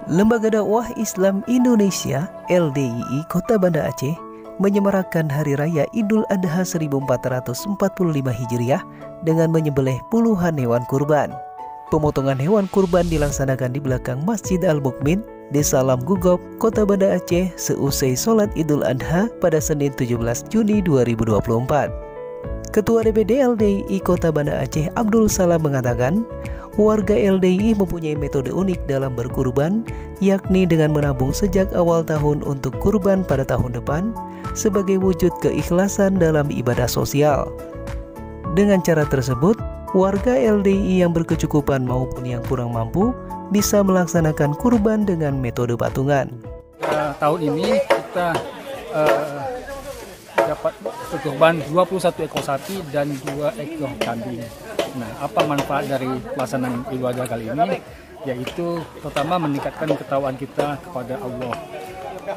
Lembaga Dakwah Islam Indonesia (LDII) Kota Banda Aceh menyemarakan Hari Raya Idul Adha 1445 Hijriah dengan menyembelih puluhan hewan kurban. Pemotongan hewan kurban dilaksanakan di belakang Masjid Al-Mukmin, Desa Lam Gugop, Kota Banda Aceh seusai sholat Idul Adha pada Senin 17 Juni 2024. Ketua DPD LDII Kota Banda Aceh Abdul Salam mengatakan, warga LDII mempunyai metode unik dalam berkurban, yakni dengan menabung sejak awal tahun untuk kurban pada tahun depan sebagai wujud keikhlasan dalam ibadah sosial. Dengan cara tersebut, warga LDII yang berkecukupan maupun yang kurang mampu bisa melaksanakan kurban dengan metode patungan. Tahun ini kita dapat berkurban 21 ekor sapi dan 2 ekor kambing. Nah, apa manfaat dari pelaksanaan Idul Adha kali ini? Yaitu pertama meningkatkan ketakwaan kita kepada Allah.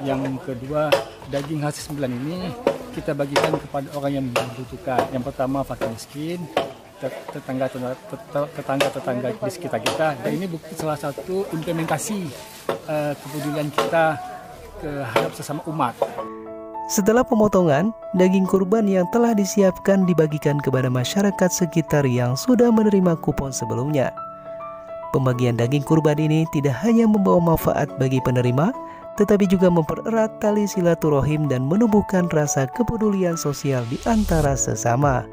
Yang kedua, daging hasil sembelihan ini kita bagikan kepada orang yang membutuhkan. Yang pertama fakir miskin, tetangga di sekitar kita. Dan ini salah satu implementasi kepedulian kita terhadap sesama umat. Setelah pemotongan, daging kurban yang telah disiapkan dibagikan kepada masyarakat sekitar yang sudah menerima kupon sebelumnya. Pembagian daging kurban ini tidak hanya membawa manfaat bagi penerima, tetapi juga mempererat tali silaturahim dan menumbuhkan rasa kepedulian sosial di antara sesama.